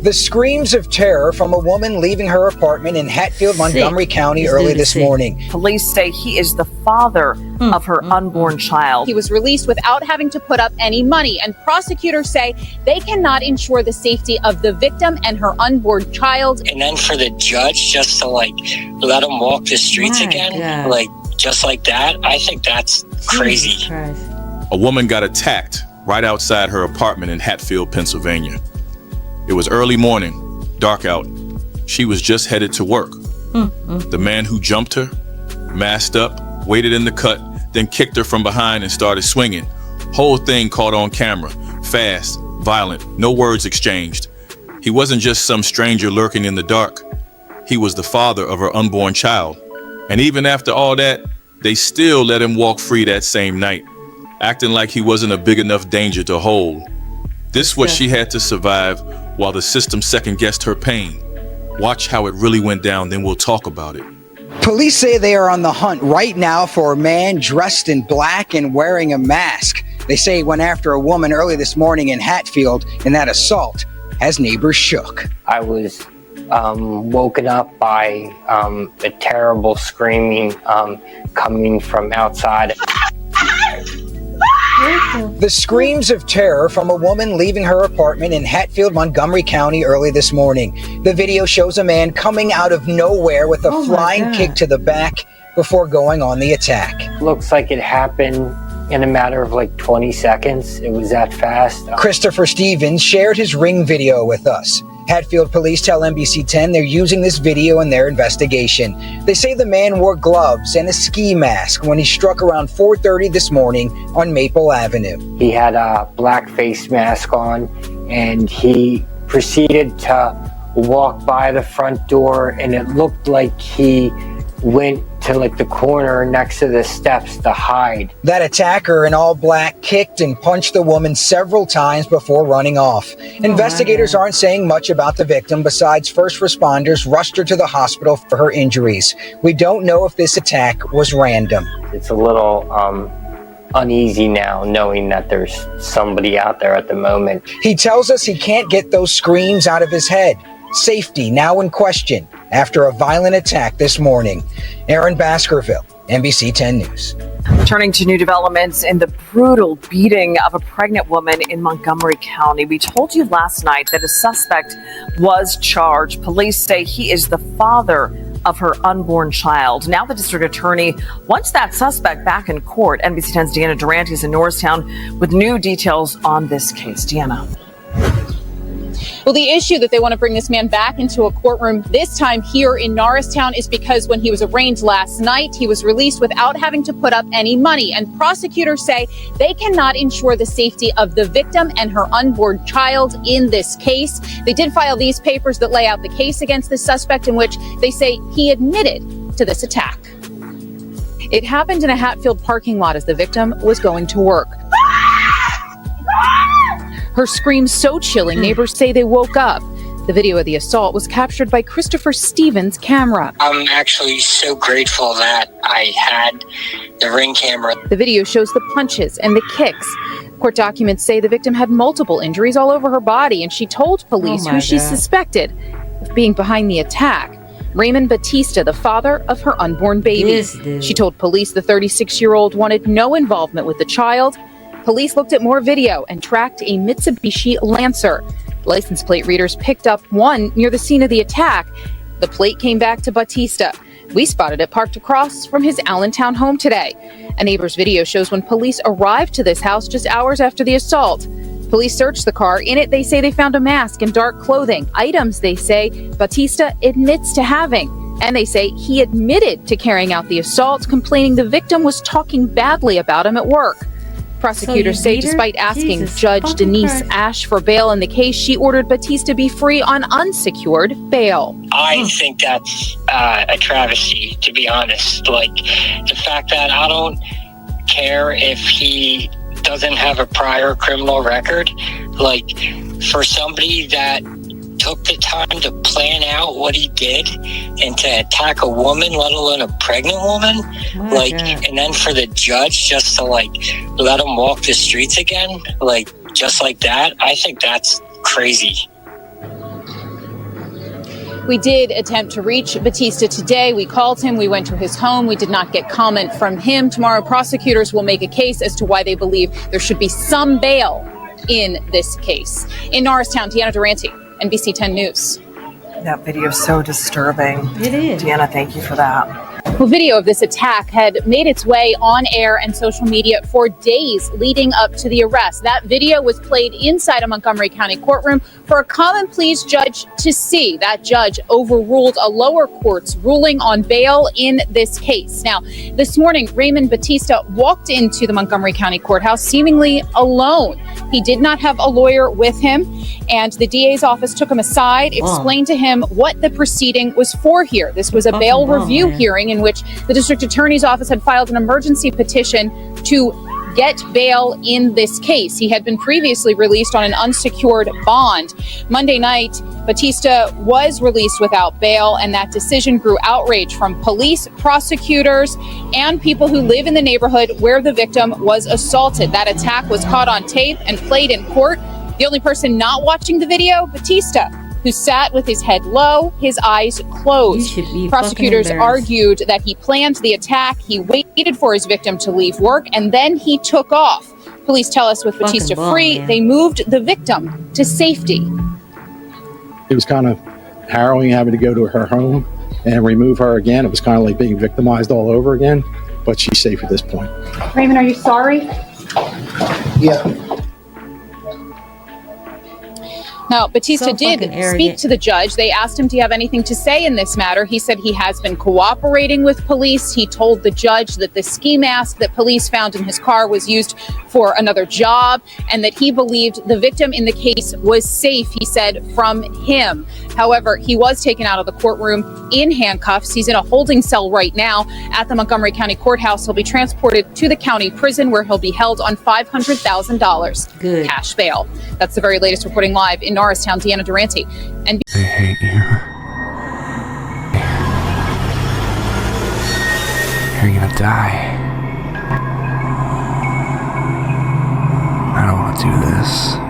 The screams of terror from a woman leaving her apartment in Hatfield, Montgomery County early this morning. Police say he is the father of her unborn child. He was released without having to put up any money, and prosecutors say they cannot ensure the safety of the victim and her unborn child. And then for the judge just to let him walk the streets again, just like that, I think that's crazy. A woman got attacked right outside her apartment in Hatfield, Pennsylvania. It was early morning, dark out. She was just headed to work. The man who jumped her, masked up, waited in the cut, then kicked her from behind and started swinging. Whole thing caught on camera. Fast, violent, no words exchanged. He wasn't just some stranger lurking in the dark. He was the father of her unborn child. And even after all that, they still let him walk free that same night, acting like he wasn't a big enough danger to hold. This what she had to survive while the system second-guessed her pain. Watch how it really went down, then we'll talk about it. Police say they are on the hunt right now for a man dressed in black and wearing a mask. They say he went after a woman early this morning in Hatfield, and that assault has neighbors shook. I was woken up by a terrible screaming coming from outside. The screams of terror from a woman leaving her apartment in Hatfield, Montgomery County early this morning. The video shows a man coming out of nowhere with a flying kick to the back before going on the attack. Looks like it happened in a matter of 20 seconds. It was that fast. Christopher Stevens shared his ring video with us. Hatfield police tell NBC 10 they're using this video in their investigation. They say the man wore gloves and a ski mask when he struck around 4:30 this morning on Maple Avenue. He had a black face mask on, and he proceeded to walk by the front door, and it looked like he went to the corner next to the steps to hide. That attacker in all black kicked and punched the woman several times before running off. Investigators aren't saying much about the victim besides first responders rushed her to the hospital for her injuries. We don't know if this attack was random. It's a little uneasy now knowing that there's somebody out there at the moment. He tells us he can't get those screams out of his head. Safety now in question after a violent attack this morning. Aaron Baskerville, NBC 10 News. Turning to new developments in the brutal beating of a pregnant woman in Montgomery County. We told you last night that a suspect was charged. Police say he is the father of her unborn child. Now the district attorney wants that suspect back in court. NBC 10's Deanna Durante is in Norristown with new details on this case. Deanna. Well, the issue that they want to bring this man back into a courtroom this time here in Norristown is because when he was arraigned last night, he was released without having to put up any money. And prosecutors say they cannot ensure the safety of the victim and her unborn child in this case. They did file these papers that lay out the case against the suspect in which they say he admitted to this attack. It happened in a Hatfield parking lot as the victim was going to work. Her screams so chilling, neighbors say they woke up. The video of the assault was captured by Christopher Stevens' camera. I'm actually so grateful that I had the Ring camera. The video shows the punches and the kicks. Court documents say the victim had multiple injuries all over her body, and she told police who she suspected of being behind the attack. Raymond Bautista, the father of her unborn baby. She told police the 36-year-old wanted no involvement with the child. Police looked at more video and tracked a Mitsubishi Lancer. License plate readers picked up one near the scene of the attack. The plate came back to Bautista. We spotted it parked across from his Allentown home today. A neighbor's video shows when police arrived to this house just hours after the assault. Police searched the car. In it, they say they found a mask and dark clothing, items they say Bautista admits to having. And they say he admitted to carrying out the assault, complaining the victim was talking badly about him at work. Prosecutors say despite asking Judge Denise Ash for bail in the case, she ordered Bautista be free on unsecured bail. I think that's a travesty, to be honest. The fact that I don't care if he doesn't have a prior criminal record, for somebody that took the time to plan out what he did and to attack a woman, let alone a pregnant woman, and then for the judge just to let him walk the streets again, just like that, I think that's crazy. We did attempt to reach Bautista today. We called him. We went to his home. We did not get comment from him. Tomorrow, prosecutors will make a case as to why they believe there should be some bail in this case. In Norristown, Deanna Durante, NBC 10 News. That video is so disturbing. It is. Deanna, thank you for that. Well, video of this attack had made its way on air and social media for days leading up to the arrest. That video was played inside a Montgomery County courtroom for a common pleas judge to see. That judge overruled a lower court's ruling on bail in this case. Now, this morning, Raymond Bautista walked into the Montgomery County courthouse seemingly alone. He did not have a lawyer with him, and the DA's office took him aside, explained to him what the proceeding was for here. This was a bail review hearing in which the district attorney's office had filed an emergency petition to get bail in this case. He had been previously released on an unsecured bond. Monday night, Bautista was released without bail, and that decision grew outrage from police, prosecutors, and people who live in the neighborhood where the victim was assaulted. That attack was caught on tape and played in court. The only person not watching the video, Bautista, who sat with his head low, his eyes closed. Prosecutors argued that he planned the attack, he waited for his victim to leave work, and then he took off. Police tell us with Bautista free, they moved the victim to safety. It was kind of harrowing having to go to her home and remove her again. It was kind of like being victimized all over again, but she's safe at this point. Raymond, are you sorry? Yeah. Now, Bautista did speak to the judge. They asked him, do you have anything to say in this matter? He said he has been cooperating with police. He told the judge that the ski mask that police found in his car was used for another job, and that he believed the victim in the case was safe, he said, from him. However, he was taken out of the courtroom in handcuffs. He's in a holding cell right now at the Montgomery County Courthouse. He'll be transported to the county prison where he'll be held on $500,000 cash bail. That's the very latest reporting live in Norristown. Deanna Durante. And they hate you. You're gonna die. I don't want to do this.